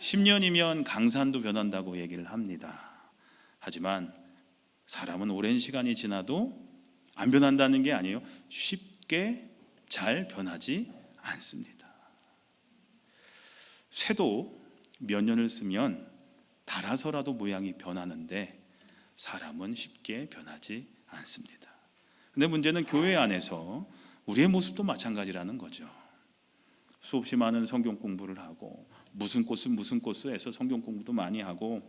10년이면 강산도 변한다고 얘기를 합니다. 하지만 사람은 오랜 시간이 지나도 안 변한다는 게 아니에요. 쉽게 잘 변하지 않습니다. 쇠도 몇 년을 쓰면 닳아서라도 모양이 변하는데 사람은 쉽게 변하지 않습니다. 근데 문제는 교회 안에서 우리의 모습도 마찬가지라는 거죠. 수없이 많은 성경 공부를 하고 무슨 코스 해서 성경 공부도 많이 하고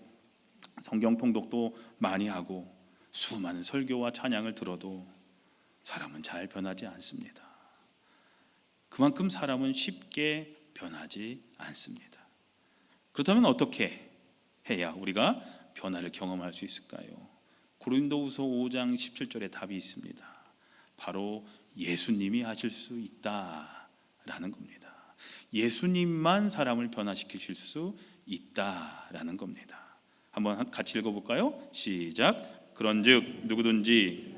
성경 통독도 많이 하고 수많은 설교와 찬양을 들어도 사람은 잘 변하지 않습니다. 그만큼 사람은 쉽게 변하지 않습니다. 그렇다면 어떻게 해야 우리가 변화를 경험할 수 있을까요? 고린도후서 5장 17절에 답이 있습니다. 바로 예수님이 하실 수 있다라는 겁니다. 예수님만 사람을 변화시키실 수 있다라는 겁니다. 한번 같이 읽어볼까요? 시작. 그런즉 누구든지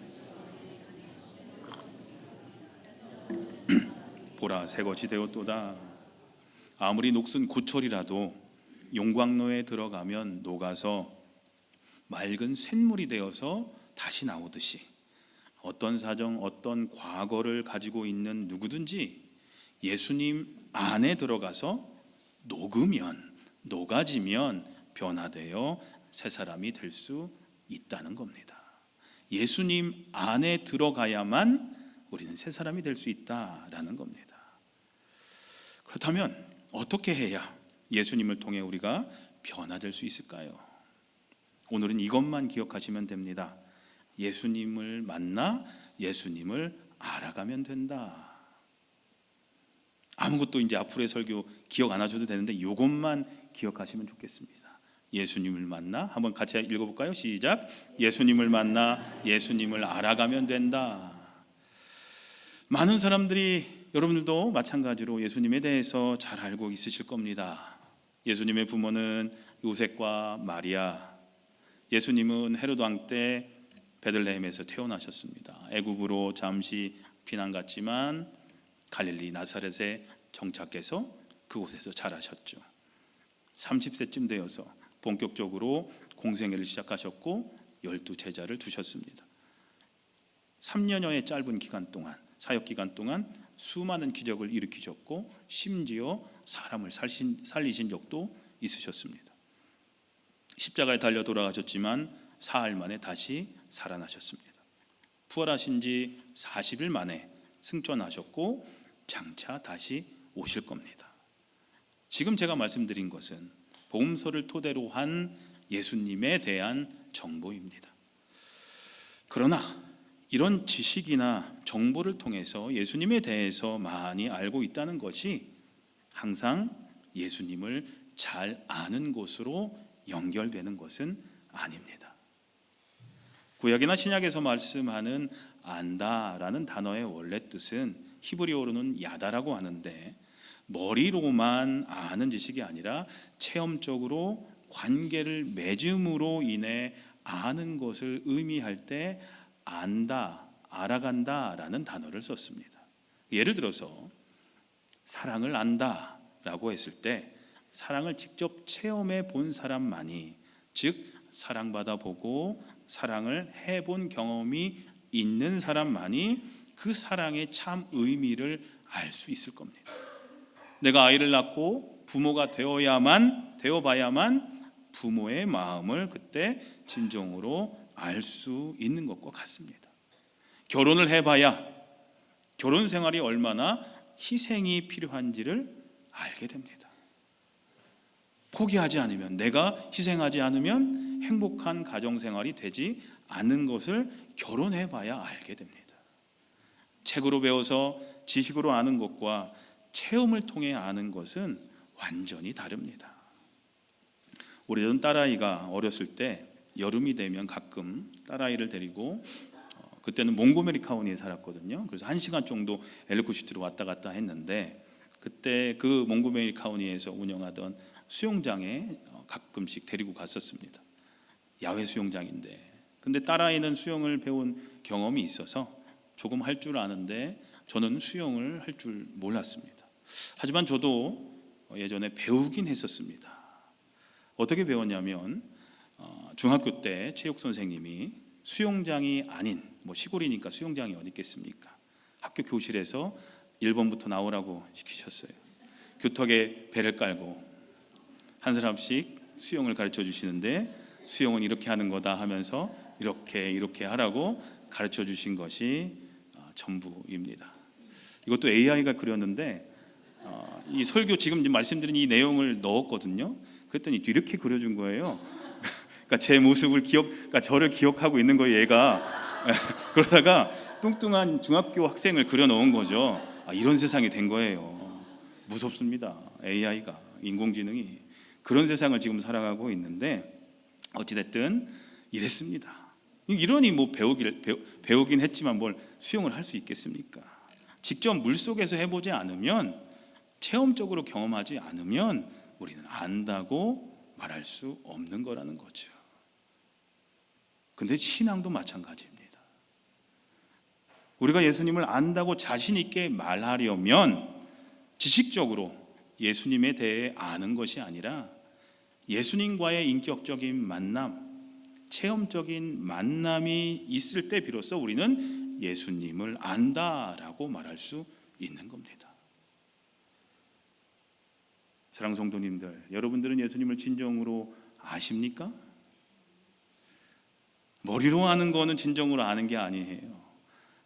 보라 새 것이 되었도다. 아무리 녹슨 고철이라도 용광로에 들어가면 녹아서 맑은 쇳물이 되어서 다시 나오듯이 어떤 사정, 어떤 과거를 가지고 있는 누구든지 예수님 안에 들어가서 녹아지면 변화되어 새 사람이 될 수 있다는 겁니다. 예수님 안에 들어가야만 우리는 새 사람이 될 수 있다라는 겁니다. 그렇다면 어떻게 해야 예수님을 통해 우리가 변화될 수 있을까요? 오늘은 이것만 기억하시면 됩니다. 예수님을 만나 예수님을 알아가면 된다. 아무것도 이제 앞으로의 설교 기억 안 하셔도 되는데 이것만 기억하시면 좋겠습니다. 예수님을 만나, 한번 같이 읽어볼까요? 시작. 예수님을 만나 예수님을 알아가면 된다. 많은 사람들이, 여러분들도 마찬가지로 예수님에 대해서 잘 알고 있으실 겁니다. 예수님의 부모는 요셉과 마리아, 예수님은 헤롯 왕 때 베들레헴에서 태어나셨습니다. 애굽으로 잠시 피난 갔지만 갈릴리 나사렛에 정착해서 그곳에서 자라셨죠. 30세쯤 되어서 본격적으로 공생애를 시작하셨고 12제자를 두셨습니다. 3년여의 짧은 기간 동안, 사역 기간 동안 수많은 기적을 일으키셨고 심지어 사람을 살리신 적도 있으셨습니다. 십자가에 달려 돌아가셨지만 사흘 만에 다시 살아나셨습니다. 부활하신 지 40일 만에 승천하셨고 장차 다시 오실 겁니다. 지금 제가 말씀드린 것은 복음서를 토대로 한 예수님에 대한 정보입니다. 그러나 이런 지식이나 정보를 통해서 예수님에 대해서 많이 알고 있다는 것이 항상 예수님을 잘 아는 것으로 연결되는 것은 아닙니다. 구약이나 신약에서 말씀하는 안다라는 단어의 원래 뜻은 히브리어로는 야다라고 하는데 머리로만 아는 지식이 아니라 체험적으로 관계를 맺음으로 인해 아는 것을 의미할 때 안다, 알아간다라는 단어를 썼습니다. 예를 들어서 사랑을 안다라고 했을 때 사랑을 직접 체험해 본 사람만이, 즉 사랑받아 보고 사랑을 해본 경험이 있는 사람만이 그 사랑의 참 의미를 알 수 있을 겁니다. 내가 아이를 낳고 부모가 되어봐야만 부모의 마음을 그때 진정으로 알 수 있는 것과 같습니다. 결혼을 해봐야 결혼 생활이 얼마나 희생이 필요한지를 알게 됩니다. 포기하지 않으면, 내가 희생하지 않으면 행복한 가정생활이 되지 않는 것을 결혼해봐야 알게 됩니다. 책으로 배워서 지식으로 아는 것과 체험을 통해 아는 것은 완전히 다릅니다. 우리 딸아이가 어렸을 때 여름이 되면 가끔 딸아이를 데리고 그때는 몽고메리 카운티에 살았거든요. 그래서 1시간 정도 엘리코시티로 왔다 갔다 했는데 그때 그 몽고메리 카운티에서 운영하던 수영장에 가끔씩 데리고 갔었습니다. 야외 수영장인데, 근데 딸아이는 수영을 배운 경험이 있어서 조금 할 줄 아는데 저는 수영을 할 줄 몰랐습니다. 하지만 저도 예전에 배우긴 했었습니다. 어떻게 배웠냐면 중학교 때 체육 선생님이 수영장이 아닌 시골이니까 수영장이 어디 있겠습니까? 학교 교실에서 1번부터 나오라고 시키셨어요. 교탁에 배를 깔고 한 사람씩 수영을 가르쳐 주시는데 수영은 이렇게 하는 거다 하면서 이렇게 하라고 가르쳐 주신 것이 전부입니다. 이것도 AI가 그렸는데 이 설교 지금 말씀드린 이 내용을 넣었거든요. 그랬더니 이렇게 그려준 거예요. 그러니까 제 모습을 그러니까 저를 기억하고 있는 거예요, 얘가. 그러다가 뚱뚱한 중학교 학생을 그려놓은 거죠. 이런 세상이 된 거예요. 무섭습니다. AI가, 인공지능이 그런 세상을 지금 살아가고 있는데 어찌됐든 이랬습니다. 이러니 배우긴 했지만 뭘 수영을 할 수 있겠습니까? 직접 물속에서 해보지 않으면, 체험적으로 경험하지 않으면 우리는 안다고 말할 수 없는 거라는 거죠. 근데 신앙도 마찬가지입니다. 우리가 예수님을 안다고 자신 있게 말하려면 지식적으로 예수님에 대해 아는 것이 아니라 예수님과의 인격적인 만남, 체험적인 만남이 있을 때 비로소 우리는 예수님을 안다라고 말할 수 있는 겁니다. 사랑하는 성도님들, 여러분들은 예수님을 진정으로 아십니까? 머리로 아는 거는 진정으로 아는 게 아니에요.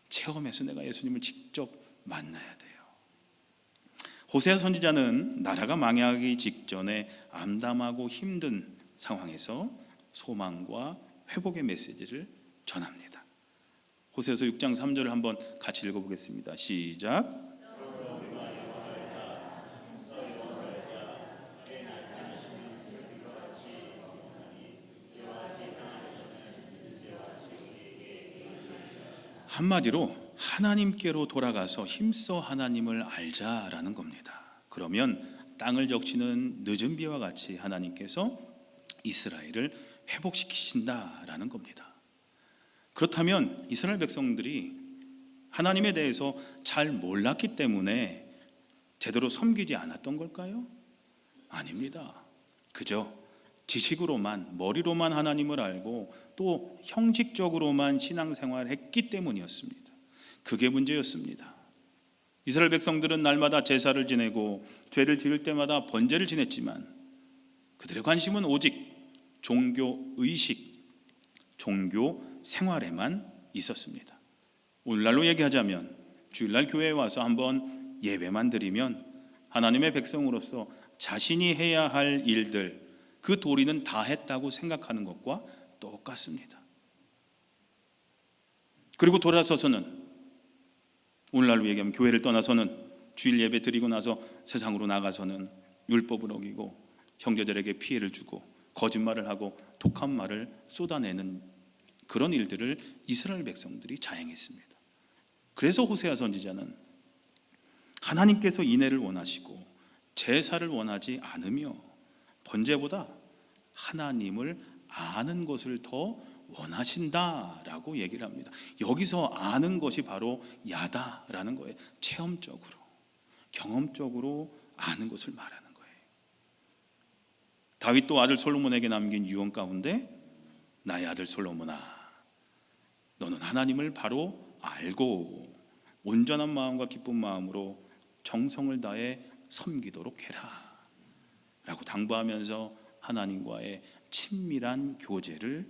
체험해서 내가 예수님을 직접 만나야 돼요. 호세아 선지자는 나라가 망하기 직전에 암담하고 힘든 상황에서 소망과 회복의 메시지를 전합니다. 호세아서 6장 3절을 한번 같이 읽어보겠습니다. 시작. 한마디로 하나님께로 돌아가서 힘써 하나님을 알자라는 겁니다. 그러면 땅을 적시는 늦은 비와 같이 하나님께서 이스라엘을 회복시키신다라는 겁니다. 그렇다면 이스라엘 백성들이 하나님에 대해서 잘 몰랐기 때문에 제대로 섬기지 않았던 걸까요? 아닙니다. 그저 지식으로만, 머리로만 하나님을 알고 또 형식적으로만 신앙생활을 했기 때문이었습니다. 그게 문제였습니다. 이스라엘 백성들은 날마다 제사를 지내고 죄를 지을 때마다 번제를 지냈지만 그들의 관심은 오직 종교의식, 종교 생활에만 있었습니다. 오늘날로 얘기하자면 주일날 교회에 와서 한번 예배만 드리면 하나님의 백성으로서 자신이 해야 할 일들, 그 도리는 다 했다고 생각하는 것과 똑같습니다. 그리고 돌아서서는, 오늘날로 얘기하면 교회를 떠나서는, 주일 예배 드리고 나서 세상으로 나가서는 율법을 어기고 형제들에게 피해를 주고 거짓말을 하고 독한 말을 쏟아내는 그런 일들을 이스라엘 백성들이 자행했습니다. 그래서 호세아 선지자는 하나님께서 인애를 원하시고 제사를 원하지 않으며 번제보다 하나님을 아는 것을 더 원하신다라고 얘기를 합니다. 여기서 아는 것이 바로 야다라는 거예요. 체험적으로, 경험적으로 아는 것을 말하는 거예요. 다윗도 아들 솔로몬에게 남긴 유언 가운데 나의 아들 솔로몬아, 너는 하나님을 바로 알고 온전한 마음과 기쁜 마음으로 정성을 다해 섬기도록 해라 라고 당부하면서 하나님과의 친밀한 교제를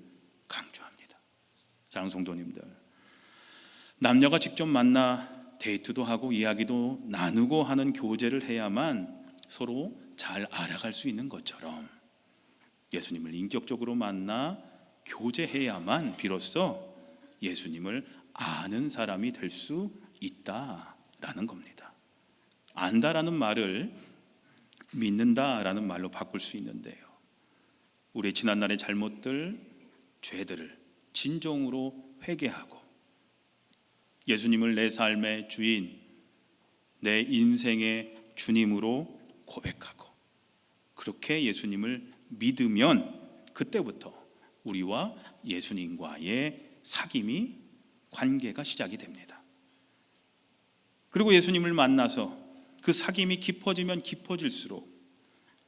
강조합니다. 사랑하는 성도님들, 남녀가 직접 만나 데이트도 하고 이야기도 나누고 하는 교제를 해야만 서로 잘 알아갈 수 있는 것처럼 예수님을 인격적으로 만나 교제해야만 비로소 예수님을 아는 사람이 될 수 있다라는 겁니다. 안다라는 말을 믿는다라는 말로 바꿀 수 있는데요, 우리의 지난날의 잘못들, 죄들을 진정으로 회개하고 예수님을 내 삶의 주인, 내 인생의 주님으로 고백하고 그렇게 예수님을 믿으면 그때부터 우리와 예수님과의 사귐이, 관계가 시작이 됩니다. 그리고 예수님을 만나서 그 사귐이 깊어지면 깊어질수록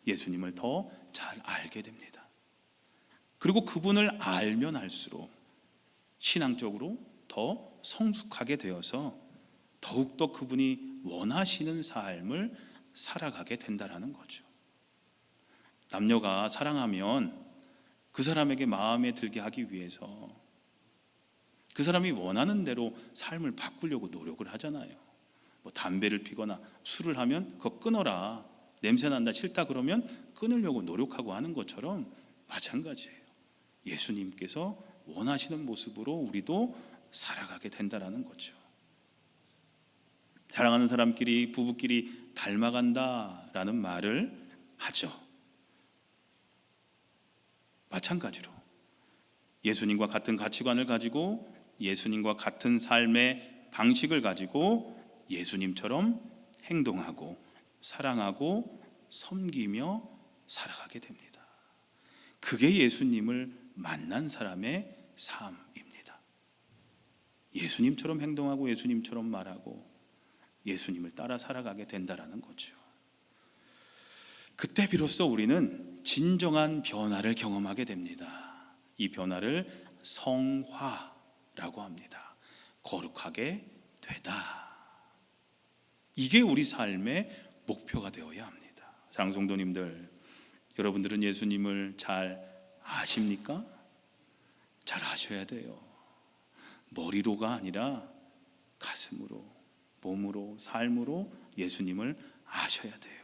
예수님을 더 잘 알게 됩니다. 그리고 그분을 알면 알수록 신앙적으로 더 성숙하게 되어서 더욱더 그분이 원하시는 삶을 살아가게 된다는 거죠. 남녀가 사랑하면 그 사람에게 마음에 들게 하기 위해서 그 사람이 원하는 대로 삶을 바꾸려고 노력을 하잖아요. 뭐 담배를 피거나 술을 하면 그거 끊어라, 냄새 난다, 싫다 그러면 끊으려고 노력하고 하는 것처럼 마찬가지예요. 예수님께서 원하시는 모습으로 우리도 살아가게 된다는 거죠. 사랑하는 사람끼리, 부부끼리 닮아간다라는 말을 하죠. 마찬가지로 예수님과 같은 가치관을 가지고 예수님과 같은 삶의 방식을 가지고 예수님처럼 행동하고 사랑하고 섬기며 살아가게 됩니다. 그게 예수님을 만난 사람의 삶입니다. 예수님처럼 행동하고 예수님처럼 말하고 예수님을 따라 살아가게 된다는 거죠. 그때 비로소 우리는 진정한 변화를 경험하게 됩니다. 이 변화를 성화라고 합니다. 거룩하게 되다. 이게 우리 삶의 목표가 되어야 합니다. 장성도님들, 여러분들은 예수님을 잘 아십니까? 잘 아셔야 돼요. 머리로가 아니라 가슴으로, 몸으로, 삶으로 예수님을 아셔야 돼요.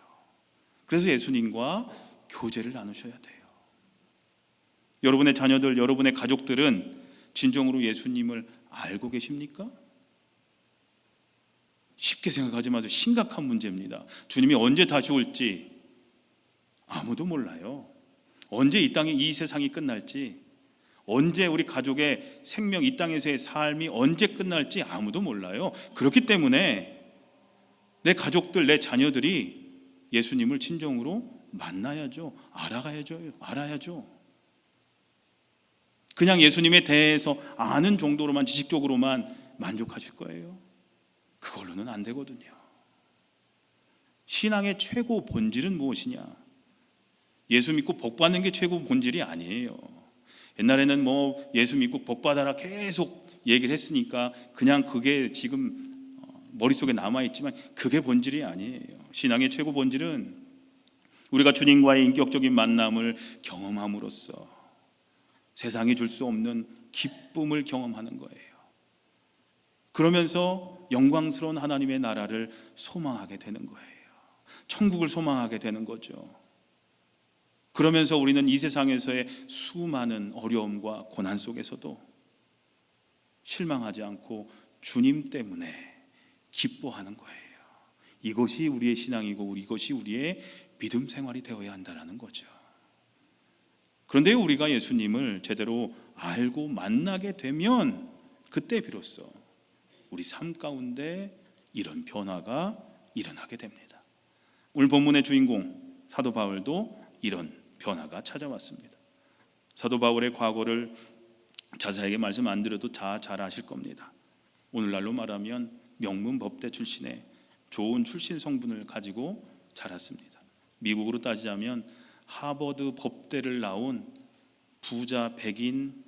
그래서 예수님과 교제를 나누셔야 돼요. 여러분의 자녀들, 여러분의 가족들은 진정으로 예수님을 알고 계십니까? 쉽게 생각하지 마세요. 심각한 문제입니다. 주님이 언제 다시 올지 아무도 몰라요. 언제 이 땅에 이 세상이 끝날지, 언제 우리 가족의 생명, 이 땅에서의 삶이 언제 끝날지 아무도 몰라요. 그렇기 때문에 내 가족들, 내 자녀들이 예수님을 진정으로 만나야죠. 알아야죠. 그냥 예수님에 대해서 아는 정도로만, 지식적으로만 만족하실 거예요. 그걸로는 안 되거든요. 신앙의 최고 본질은 무엇이냐? 예수 믿고 복 받는 게 최고 본질이 아니에요. 옛날에는 뭐 예수 믿고 복 받아라 계속 얘기를 했으니까 그냥 그게 지금 머릿속에 남아있지만 그게 본질이 아니에요. 신앙의 최고 본질은 우리가 주님과의 인격적인 만남을 경험함으로써 세상이 줄 수 없는 기쁨을 경험하는 거예요. 그러면서 영광스러운 하나님의 나라를 소망하게 되는 거예요. 천국을 소망하게 되는 거죠. 그러면서 우리는 이 세상에서의 수많은 어려움과 고난 속에서도 실망하지 않고 주님 때문에 기뻐하는 거예요. 이것이 우리의 신앙이고 이것이 우리의 믿음 생활이 되어야 한다는 거죠. 그런데 우리가 예수님을 제대로 알고 만나게 되면 그때 비로소 우리 삶 가운데 이런 변화가 일어나게 됩니다. 오늘 본문의 주인공 사도 바울도 이런 변화가 찾아왔습니다. 사도 바울의 과거를 자세하게 말씀 안 드려도 다 잘 아실 겁니다. 오늘날로 말하면 명문 법대 출신의 좋은 출신 성분을 가지고 자랐습니다. 미국으로 따지자면 하버드 법대를 나온 부자 백인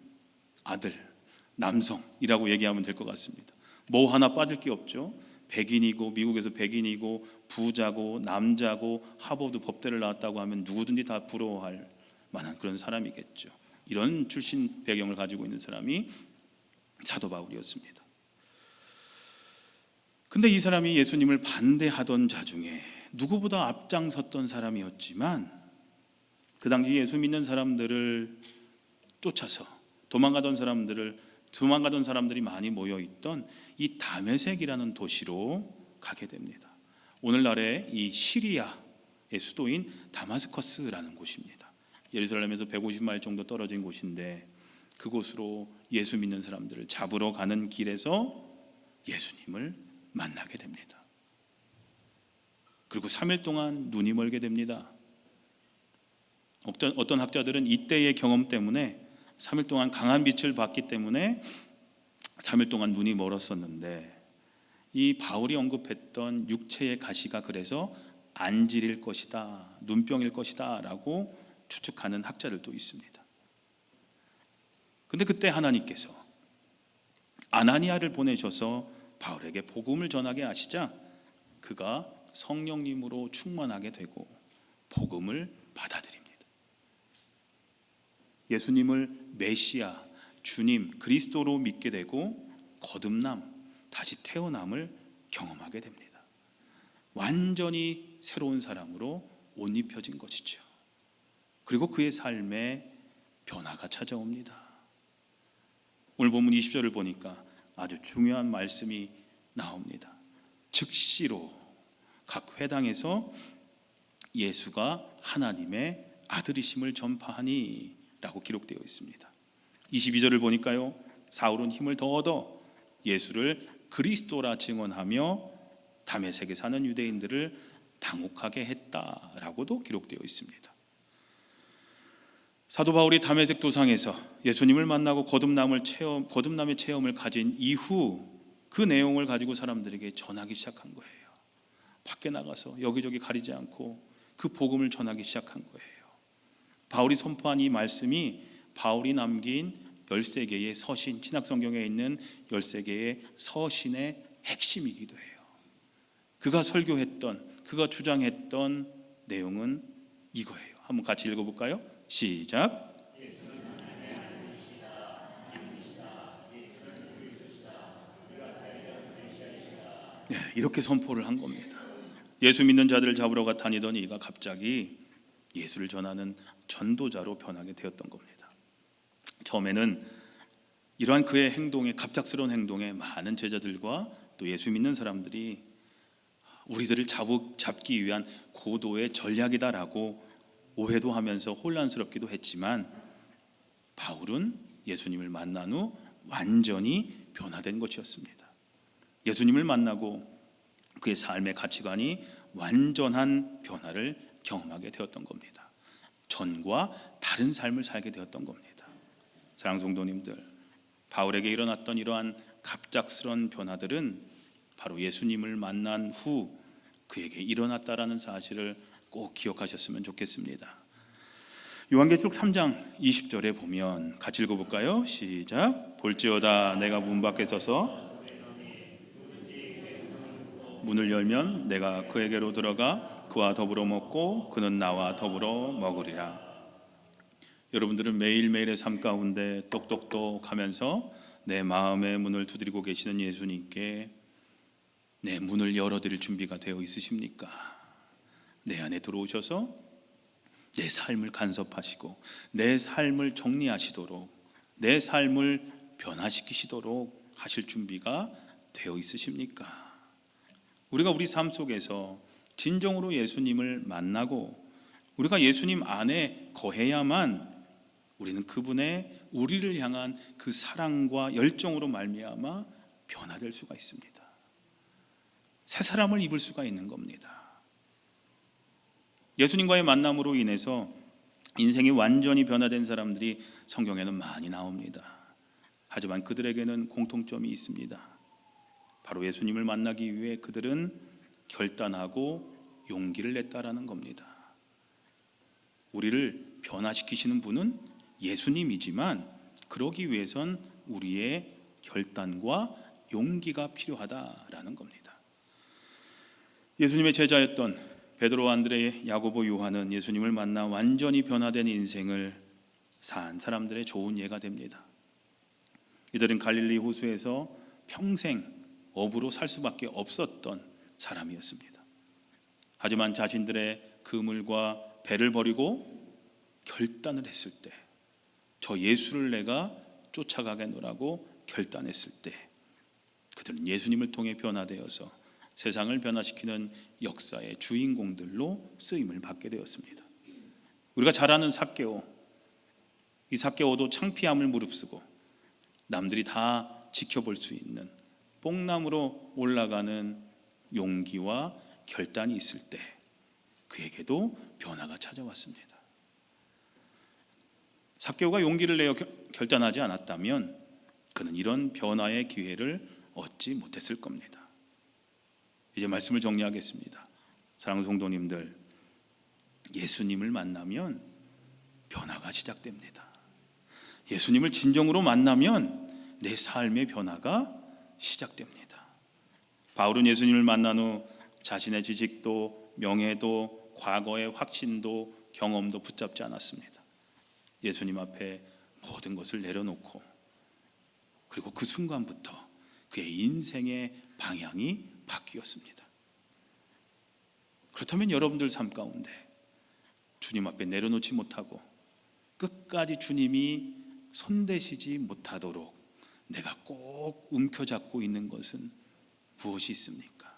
아들, 남성이라고 얘기하면 될 것 같습니다. 뭐 하나 빠질 게 없죠. 백인이고 미국에서 백인이고 부자고 남자고 하버드 법대를 나왔다고 하면 누구든지 다 부러워할 만한 그런 사람이겠죠. 이런 출신 배경을 가지고 있는 사람이 사도 바울이었습니다. 근데 이 사람이 예수님을 반대하던 자 중에 누구보다 앞장섰던 사람이었지만 그 당시 예수 믿는 사람들을 쫓아서 도망가던 사람들이 많이 모여있던 이 다메섹이라는 도시로 가게 됩니다. 오늘날의 이 시리아의 수도인 다마스커스라는 곳입니다. 예루살렘에서 150마일 정도 떨어진 곳인데 그곳으로 예수 믿는 사람들을 잡으러 가는 길에서 예수님을 만나게 됩니다. 그리고 3일 동안 눈이 멀게 됩니다. 어떤 학자들은 이때의 경험 때문에 3일 동안 강한 빛을 받기 때문에 3일 동안 눈이 멀었었는데 이 바울이 언급했던 육체의 가시가 그래서 안질일 것이다, 눈병일 것이다 라고 추측하는 학자들도 있습니다. 근데 그때 하나님께서 아나니아를 보내셔서 바울에게 복음을 전하게 하시자 그가 성령님으로 충만하게 되고 복음을 받아들입니다. 예수님을 메시아, 주님, 그리스도로 믿게 되고 거듭남, 다시 태어남을 경험하게 됩니다. 완전히 새로운 사람으로 옷 입혀진 것이죠. 그리고 그의 삶에 변화가 찾아옵니다. 오늘 본문 20절을 보니까 아주 중요한 말씀이 나옵니다. 즉시로 각 회당에서 예수가 하나님의 아들이심을 전파하니 라고 기록되어 있습니다. 22절을 보니까요, 사울은 힘을 더 얻어 예수를 그리스도라 증언하며 다메섹에 사는 유대인들을 당혹하게 했다라고도 기록되어 있습니다. 사도 바울이 다메섹 도상에서 예수님을 만나고 거듭남의 체험을 가진 이후 그 내용을 가지고 사람들에게 전하기 시작한 거예요. 밖에 나가서 여기저기 가리지 않고 그 복음을 전하기 시작한 거예요. 바울이 선포한 이 말씀이 바울이 남긴 13개의 서신, 신약성경에 있는 13개의 서신의 핵심이기도 해요. 그가 설교했던, 그가 주장했던 내용은 이거예요. 한번 같이 읽어볼까요? 시작. 네, 이렇게 선포를 한 겁니다. 예수 믿는 자들을 잡으러 다니던 이가 갑자기 예수를 전하는 전도자로 변하게 되었던 겁니다. 처음에는 이러한 그의 행동에, 갑작스러운 행동에 많은 제자들과 또 예수 믿는 사람들이 우리들을 잡기 위한 고도의 전략이다라고 오해도 하면서 혼란스럽기도 했지만 바울은 예수님을 만난 후 완전히 변화된 것이었습니다. 예수님을 만나고 그의 삶의 가치관이 완전한 변화를 경험하게 되었던 겁니다. 전과 다른 삶을 살게 되었던 겁니다. 사랑하는 성도님들, 바울에게 일어났던 이러한 갑작스러운 변화들은 바로 예수님을 만난 후 그에게 일어났다라는 사실을 꼭 기억하셨으면 좋겠습니다. 요한계시록 3장 20절에 보면 같이 읽어볼까요? 시작. 볼지어다 내가 문 밖에 서서 문을 열면 내가 그에게로 들어가 그와 더불어 먹고 그는 나와 더불어 먹으리라. 여러분들은 매일매일의 삶 가운데 똑똑똑 하면서 내 마음의 문을 두드리고 계시는 예수님께 내 문을 열어드릴 준비가 되어 있으십니까? 내 안에 들어오셔서 내 삶을 간섭하시고 내 삶을 정리하시도록, 내 삶을 변화시키시도록 하실 준비가 되어 있으십니까? 우리가 우리 삶 속에서 진정으로 예수님을 만나고 우리가 예수님 안에 거해야만 우리는 그분의 우리를 향한 그 사랑과 열정으로 말미암아 변화될 수가 있습니다. 새 사람을 입을 수가 있는 겁니다. 예수님과의 만남으로 인해서 인생이 완전히 변화된 사람들이 성경에는 많이 나옵니다. 하지만 그들에게는 공통점이 있습니다. 바로 예수님을 만나기 위해 그들은 결단하고 용기를 냈다라는 겁니다. 우리를 변화시키시는 분은 예수님이지만 그러기 위해선 우리의 결단과 용기가 필요하다라는 겁니다. 예수님의 제자였던 베드로, 안드레, 야고보, 요한은 예수님을 만나 완전히 변화된 인생을 산 사람들의 좋은 예가 됩니다. 이들은 갈릴리 호수에서 평생 어부로 살 수밖에 없었던 사람이었습니다. 하지만 자신들의 그물과 배를 버리고 결단을 했을 때, 저 예수를 내가 쫓아가겠노라고 결단했을 때 그들은 예수님을 통해 변화되어서 세상을 변화시키는 역사의 주인공들로 쓰임을 받게 되었습니다. 우리가 잘 아는 삭개오, 이 삭개오도 창피함을 무릅쓰고 남들이 다 지켜볼 수 있는 뽕나무로 올라가는 용기와 결단이 있을 때 그에게도 변화가 찾아왔습니다. 삭개오가 용기를 내어 결단하지 않았다면 그는 이런 변화의 기회를 얻지 못했을 겁니다. 이제 말씀을 정리하겠습니다. 사랑하는 성도님들, 예수님을 만나면 변화가 시작됩니다. 예수님을 진정으로 만나면 내 삶의 변화가 시작됩니다. 바울은 예수님을 만난 후 자신의 지식도 명예도 과거의 확신도 경험도 붙잡지 않았습니다. 예수님 앞에 모든 것을 내려놓고, 그리고 그 순간부터 그의 인생의 방향이 바뀌었습니다. 그렇다면 여러분들 삶 가운데 주님 앞에 내려놓지 못하고 끝까지 주님이 손대시지 못하도록 내가 꼭 움켜잡고 있는 것은 무엇이 있습니까?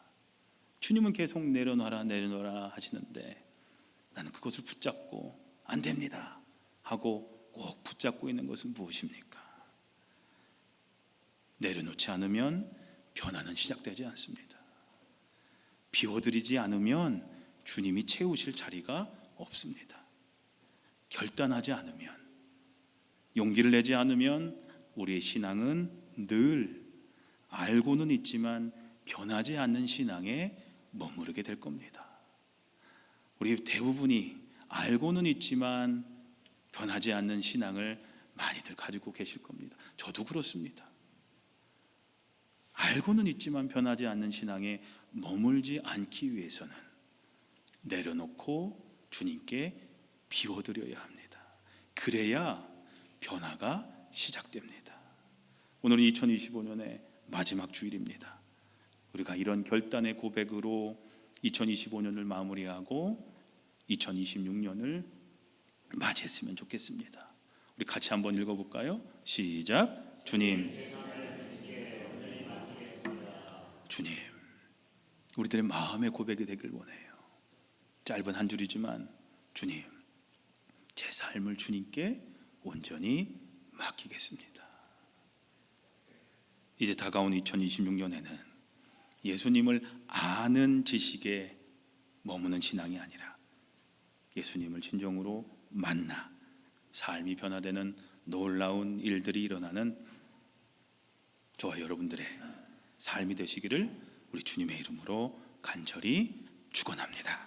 주님은 계속 내려놔라 내려놔라 하시는데 나는 그것을 붙잡고 안 됩니다 하고 꼭 붙잡고 있는 것은 무엇입니까? 내려놓지 않으면 변화는 시작되지 않습니다. 비워드리지 않으면 주님이 채우실 자리가 없습니다. 결단하지 않으면, 용기를 내지 않으면 우리의 신앙은 늘 알고는 있지만 변하지 않는 신앙에 머무르게 될 겁니다. 우리 대부분이 알고는 있지만 변하지 않는 신앙을 많이들 가지고 계실 겁니다. 저도 그렇습니다. 알고는 있지만 변하지 않는 신앙에 머물지 않기 위해서는 내려놓고 주님께 비워드려야 합니다. 그래야 변화가 시작됩니다. 오늘은 2025년의 마지막 주일입니다. 우리가 이런 결단의 고백으로 2025년을 마무리하고 2026년을 맞이했으면 좋겠습니다. 우리 같이 한번 읽어볼까요? 시작. 주님, 우리들의 마음의 고백이 되길 원해요. 짧은 한 줄이지만 주님, 제 삶을 주님께 온전히 맡기겠습니다. 이제 다가온 2026년에는 예수님을 아는 지식에 머무는 신앙이 아니라 예수님을 진정으로 만나 삶이 변화되는 놀라운 일들이 일어나는 저와 여러분들의 삶이 되시기를 우리 주님의 이름으로 간절히 축원합니다.